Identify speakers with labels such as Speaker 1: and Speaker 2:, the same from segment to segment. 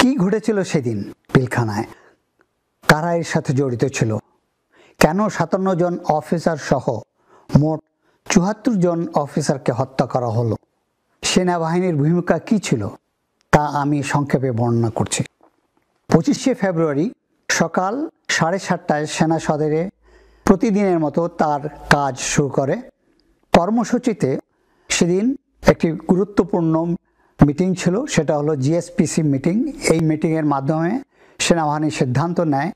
Speaker 1: কি ঘটেছিল সেদিন পিলখানায়, কারা এর সাথে জড়িত ছিল, কেন 57 জন অফিসার সহ মোট 74 জন অফিসারকে হত্যা করা হলো, সেনাবাহিনীর ভূমিকা কি ছিল তা আমি সংক্ষেপে বর্ণনা করছি। 25শে ফেব্রুয়ারি সকাল 7:30টায় সেনা সদরে প্রতিদিনের মতো তার কাজ শুরু করে। কর্মসূচিতে সেদিন একটি গুরুত্বপূর্ণ মিটিং ছিল, সেটা হলো জিএসপিসি মিটিং। এই মিটিংয়ের মাধ্যমে সেনাবাহিনী সিদ্ধান্ত নেয়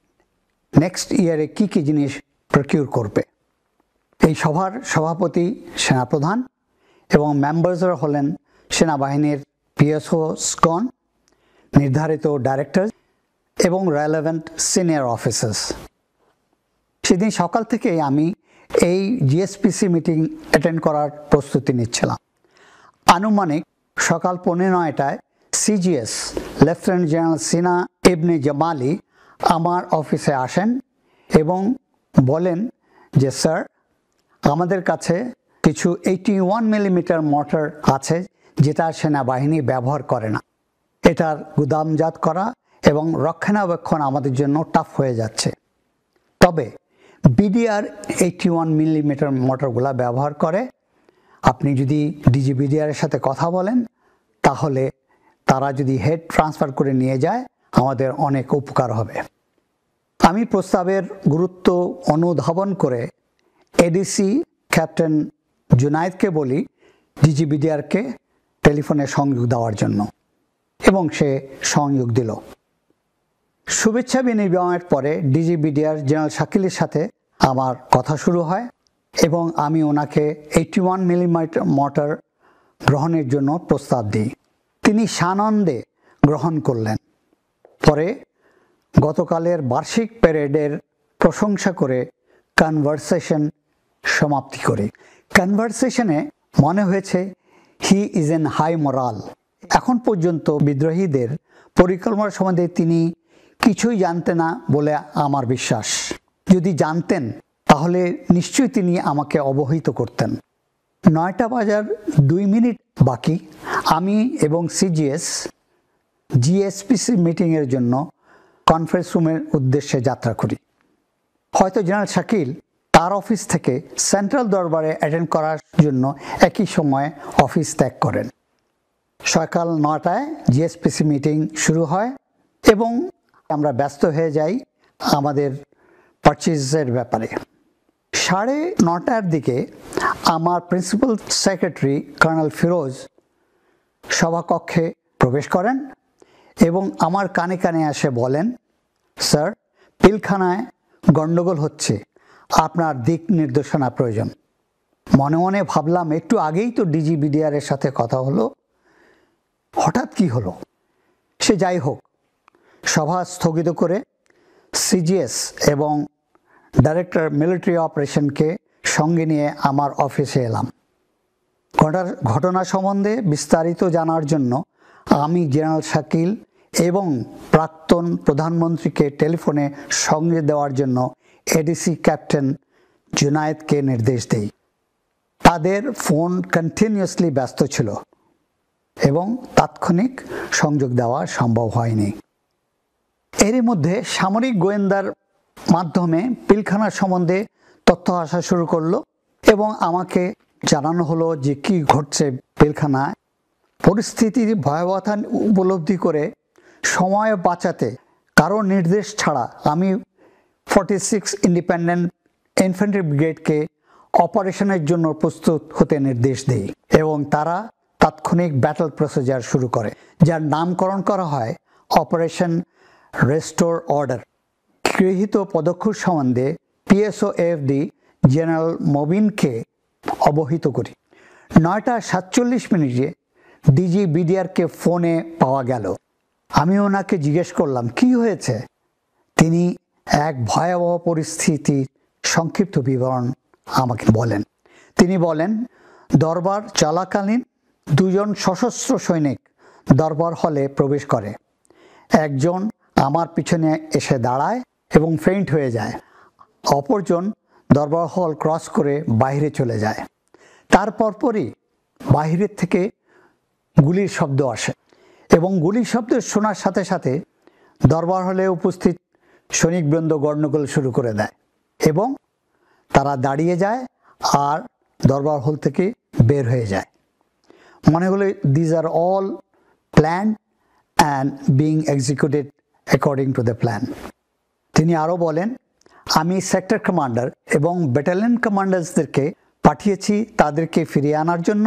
Speaker 1: নেক্সট ইয়ারে কি কি জিনিস প্রকিউর করবে। এই সভার সভাপতি সেনাপ্রধান এবং মেম্বার্সরা হলেন সেনাবাহিনীর পিএসওসগণ, নির্ধারিত ডাইরেক্টর এবং রেলেভেন্ট সিনিয়র অফিসার্স। সেদিন সকাল থেকেই আমি এই জিএসপিসি মিটিং অ্যাটেন্ড করার প্রস্তুতি নিচ্ছিলাম। আনুমানিক সকাল 9:15টায় সিজিএস লেফটেন্যান্ট জেনারেল সিনা ইবনে জামালি আমার অফিসে আসেন এবং বলেন যে স্যার, আমাদের কাছে কিছু 81 মিলিমিটার মর্টার আছে যেটা সেনাবাহিনী ব্যবহার করে না। এটার গুদামজাত করা এবং রক্ষণাবেক্ষণ আমাদের জন্য টাফ হয়ে যাচ্ছে। তবে বিডিআর 81 মিলিমিটার মর্টারগুলো ব্যবহার করে। আপনি যদি ডিজিবিডিআরের সাথে কথা বলেন তাহলে তারা যদি হেড ট্রান্সফার করে নিয়ে যায় আমাদের অনেক উপকার হবে। আমি প্রস্তাবের গুরুত্ব অনুধাবন করে এডিসি ক্যাপ্টেন জুনায়েদকে বলি ডিজিবিডিআরকে টেলিফোনে সংযোগ দেওয়ার জন্য, এবং সে সংযোগ দিল। শুভেচ্ছা বিনিময়ের পরে ডিজিবিডিআর জেনারেল শাকিলের সাথে আমার কথা শুরু হয় এবং আমি ওনাকে 81 মিলিমিটার মর্টার গ্রহণের জন্য প্রস্তাব দিই। তিনি সানন্দে গ্রহণ করলেন। পরে গতকালের বার্ষিক প্যারেডের প্রশংসা করে কনভারসেশন সমাপ্তি করি। কনভারসেশনে মনে হয়েছে he is an high moral. এখন পর্যন্ত বিদ্রোহীদের পরিকল্পনা সম্বন্ধে তিনি কিছুই জানতেন না বলে আমার বিশ্বাস। যদি জানতেন তাহলে নিশ্চয়ই তিনি আমাকে অবহিত করতেন। 9টা বাজার 2 মিনিট বাকি আমি এবং সিজিএস জিএসপিসি মিটিংয়ের জন্য কনফারেন্স রুমের উদ্দেশ্যে যাত্রা করি। হয়তো জেনারেল শাকিল তার অফিস থেকে সেন্ট্রাল দরবারে অ্যাটেন্ড করার জন্য একই সময়ে অফিস ত্যাগ করেন। সকাল 9টায় জিএসপিসি মিটিং শুরু হয় এবং আমরা ব্যস্ত হয়ে যাই আমাদের পারচেজের ব্যাপারে। 9:30টার দিকে আমার প্রিন্সিপাল সেক্রেটারি কর্নেল ফিরোজ সভাকক্ষে প্রবেশ করেন এবং আমার কানে কানে এসে বলেন, স্যার, পিলখানায় গণ্ডগোল হচ্ছে, আপনার দিক নির্দেশনা প্রয়োজন। মনে মনে ভাবলাম একটু আগেই তো ডিজিবিডিআরের সাথে কথা হলো, হঠাৎ কি হলো? সে যাই হোক, সভা স্থগিত করে সিজিএস এবং ডাইরেক্টর মিলিটারি অপারেশনকে সঙ্গে নিয়ে আমার অফিসে এলাম। ঘটনা সম্বন্ধে বিস্তারিত জানার জন্য আমি জেনারেল শাকিল এবং প্রাক্তন প্রধানমন্ত্রীকে টেলিফোনে সঙ্গে দেওয়ার জন্য এডিসি ক্যাপ্টেন জুনায়েদকে নির্দেশ দেই। তাদের ফোন কন্টিনিউয়াসলি ব্যস্ত ছিল এবং তাৎক্ষণিক সংযোগ দেওয়া সম্ভব হয়নি। এরই মধ্যে সামরিক গোয়েন্দার মাধ্যমে পিলখানার সম্বন্ধে তথ্য আসা শুরু করলো এবং আমাকে জানানো হলো যে কি ঘটছে পিলখানায়। পরিস্থিতির ভয়াবহতা উপলব্ধি করে সময় বাঁচাতে কারো নির্দেশ ছাড়া আমি 46 ইন্ডিপেন্ডেন্ট ইনফ্যান্ট্রি ব্রিগেডকে অপারেশনের জন্য প্রস্তুত হতে নির্দেশ দেই এবং তারা তাৎক্ষণিক ব্যাটল প্রসিজার শুরু করে, যার নামকরণ করা হয় অপারেশন রেস্টোর অর্ডার। গৃহীত পদক্ষেপ সম্বন্ধে পিএসওএফডি জেনারেল মবিনকে অবহিত করি। 9:47 ডিজিবিডিআরকে ফোনে পাওয়া গেল। আমি ওনাকে জিজ্ঞেস করলাম কি হয়েছে। তিনি এক ভয়াবহ পরিস্থিতির সংক্ষিপ্ত বিবরণ আমাকে বলেন। তিনি বলেন, দরবার চলাকালীন 2 জন সশস্ত্র সৈনিক দরবার হলে প্রবেশ করে। একজন আমার পিছনে এসে দাঁড়ায় এবং ফেইন্ট হয়ে যায়। অপরজন দরবার হল ক্রস করে বাইরে চলে যায়। তার পরপরই বাইরের থেকে গুলির শব্দ আসে এবং গুলির শব্দ শোনার সাথে সাথে দরবার হলে উপস্থিত সৈনিকবৃন্দ গণ্ডগোল শুরু করে দেয় এবং তারা দাঁড়িয়ে যায় আর দরবার হল থেকে বের হয়ে যায়। মনে হলো these are all plan and being executed according to the plan. তিনি আরও বলেন, আমি সেক্টর কমান্ডার এবং ব্যাটালিয়ন কমান্ডার্সদেরকে পাঠিয়েছি তাদেরকে ফিরিয়ে আনার জন্য,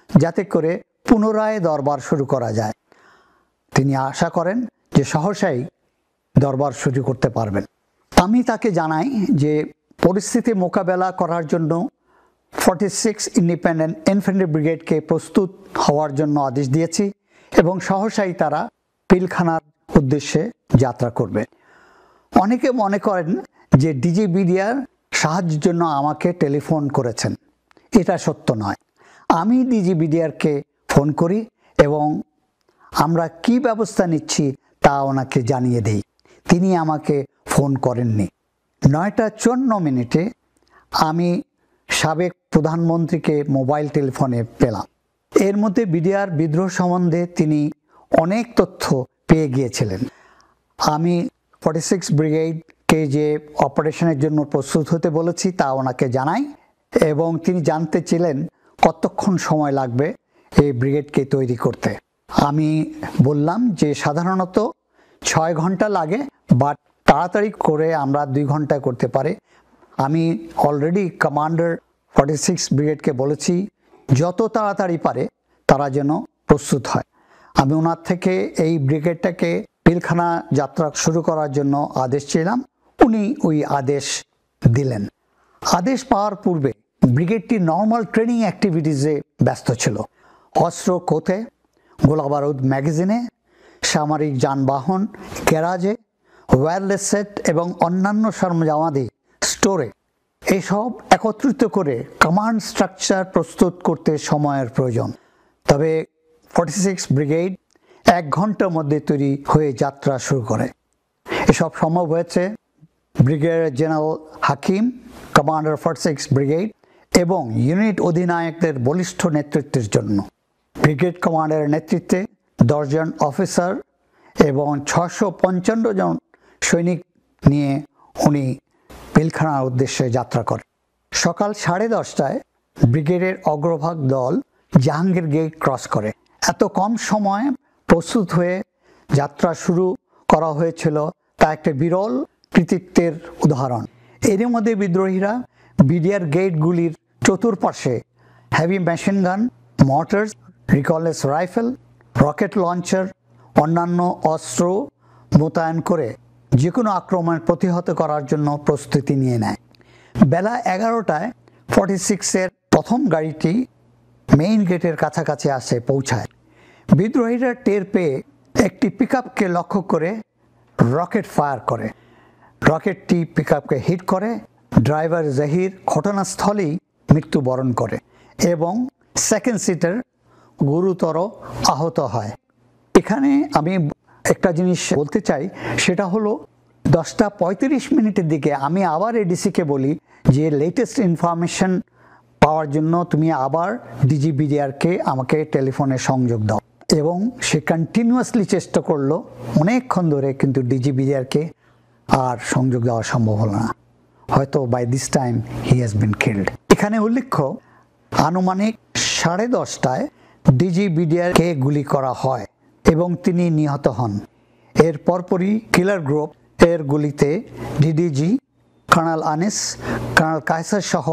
Speaker 1: যাতে করে পুনরায় দরবার শুরু করা যায়। তিনি আশা করেন যে সহসাই দরবার শুরু করতে পারবেন। আমি তাকে জানাই যে পরিস্থিতি মোকাবেলা করার জন্য 46 ইন্ডিপেন্ডেন্ট ইনফ্যান্ট্রি ব্রিগেডকে প্রস্তুত হওয়ার জন্য আদেশ দিয়েছি এবং সহসাই তারা পিলখানার উদ্দেশ্যে যাত্রা করবে। অনেকে মনে করেন যে ডিজিবিডিআর সাহায্যের জন্য আমাকে টেলিফোন করেছেন। এটা সত্য নয়। আমি ডিজিবিডিআরকে ফোন করি এবং আমরা কি ব্যবস্থা নিচ্ছি তা ওনাকে জানিয়ে দিই। তিনি আমাকে ফোন করেননি। 9:54 আমি সাবেক প্রধানমন্ত্রীকে মোবাইল টেলিফোনে পেলাম। এর মধ্যে বিডিআর বিদ্রোহ সম্বন্ধে তিনি অনেক তথ্য পেয়ে গিয়েছিলেন। আমি 46 ব্রিগেডকে যে অপারেশনের জন্য প্রস্তুত হতে বলেছি তা ওনাকে জানাই এবং তিনি জানতে ছিলেন কতক্ষণ সময় লাগবে এই ব্রিগেডকে তৈরি করতে। আমি বললাম যে সাধারণত 6 ঘন্টা লাগে, বাট তাড়াতাড়ি করে আমরা 2 ঘন্টায় করতে পারি। আমি অলরেডি কমান্ডার 46 ব্রিগেডকে বলেছি যত তাড়াতাড়ি পারে তারা যেন প্রস্তুত হয়। আমি ওনার থেকে এই ব্রিগেডটাকে পিলখানা যাত্রা শুরু করার জন্য আদেশ ছিলাম। উনি ওই আদেশ দিলেন। আদেশ পাওয়ার পূর্বে ব্রিগেডটি নর্মাল ট্রেনিং অ্যাক্টিভিটিসে ব্যস্ত ছিল। অস্ত্র কোথে, গোলাবারুদ ম্যাগাজিনে, সামরিক যানবাহন গ্যারাজে, ওয়্যারলেস সেট এবং অন্যান্য সরঞ্জামাদি স্টোরে। এসব একত্রিত করে কমান্ড স্ট্রাকচার প্রস্তুত করতে সময়ের প্রয়োজন। তবে 46 ব্রিগেড 1 ঘন্টার মধ্যে তৈরি হয়ে যাত্রা শুরু করে। এসব সম্ভব হয়েছে ব্রিগেডিয়ার জেনারেল হাকিম, কমান্ডার 46 ব্রিগেড এবং ইউনিট অধিনায়কদের বলিষ্ঠ নেতৃত্বের জন্য। ব্রিগেড কমান্ডারের নেতৃত্বে 10 জন অফিসার এবং 655 জন সৈনিক নিয়ে উনি পিলখানার উদ্দেশ্যে যাত্রা করেন। সকাল 10:30টায় ব্রিগেডের অগ্রভাগ দল জাহাঙ্গীর গেট ক্রস করে। এত কম সময়ে প্রস্তুত হয়ে যাত্রা শুরু করা হয়েছিল তা একটা বিরল কৃতিত্বের উদাহরণ। এর মধ্যে বিদ্রোহীরা বিডিআর গেটগুলির চতুর্পাশে heavy machine gun, mortars, recoilless rifle, rocket launcher, অন্যান্য অস্ত্র মোতায়েন করে যে কোনো আক্রমণ প্রতিহত করার জন্য প্রস্তুতি নিয়ে নেয়। বেলা 11টায় 46-এর প্রথম গাড়িটি মেইন গেটের কাছাকাছি পৌঁছায়। বিদ্রোহীরা টের পেয়ে একটি পিকআপকে লক্ষ্য করে রকেট ফায়ার করে। রকেটটি পিকআপকে হিট করে। ড্রাইভার জাহির ঘটনাস্থলেই মৃত্যুবরণ করে এবং সেকেন্ড সিটার গুরুতর আহত হয়। এখানে আমি একটা জিনিস বলতে চাই, সেটা হলো 10:35 দিকে আমি আবার এডিসিকে বলি যে লেটেস্ট ইনফরমেশন পাওয়ার জন্য তুমি আবার ডিজিবিডিআরকে আমাকে টেলিফোনে সংযোগ দাও, এবং সে কন্টিনিউয়াসলি চেষ্টা করলো অনেকক্ষণ ধরে, কিন্তু ডিজিবিডিআরকে আর সংযোগ দেওয়া সম্ভব হলো না। হয়তো by this time he has been killed. এখানে উল্লেখ্য, আনুমানিক 10:30টায় ডিজিবিডিআরকে গুলি করা হয় এবং তিনি নিহত হন। এর পরপরই কিলার গ্রুপ এর গুলিতে DDG, colonel Anis, colonel Kaiser সহ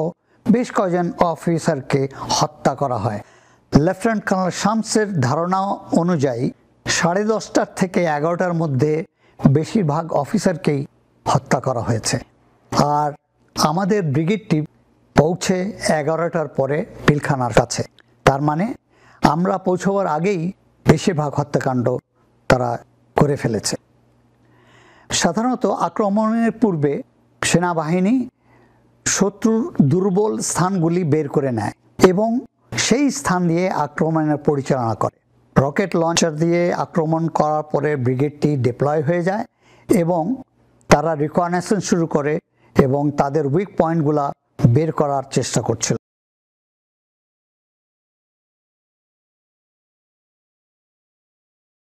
Speaker 1: বেশ কয়েকজন অফিসারকে হত্যা করা হয়। লেফটেন্যান্ট কর্নেল শামসের ধারণা অনুযায়ী 10:30 থেকে 11টার মধ্যে বেশিরভাগ অফিসারকেই হত্যা করা হয়েছে। আর আমাদের ব্রিগেডটি পৌঁছে 11টার পরে পিলখানার কাছে। তার মানে আমরা পৌঁছবার আগেই বেশিরভাগ হত্যাকাণ্ড তারা করে ফেলেছে। সাধারণত আক্রমণের পূর্বে সেনাবাহিনী শত্রুর দুর্বল স্থানগুলি বের করে নেয় এবং সেই স্থান দিয়ে আক্রমণের পরিচালনা করে। রকেট লঞ্চার দিয়ে আক্রমণ করার পরে ব্রিগেডটি ডিপ্লয় হয়ে যায় এবং তারা রিকনেসেন্স শুরু করে এবং তাদের উইক পয়েন্টগুলা বের করার চেষ্টা করছিল।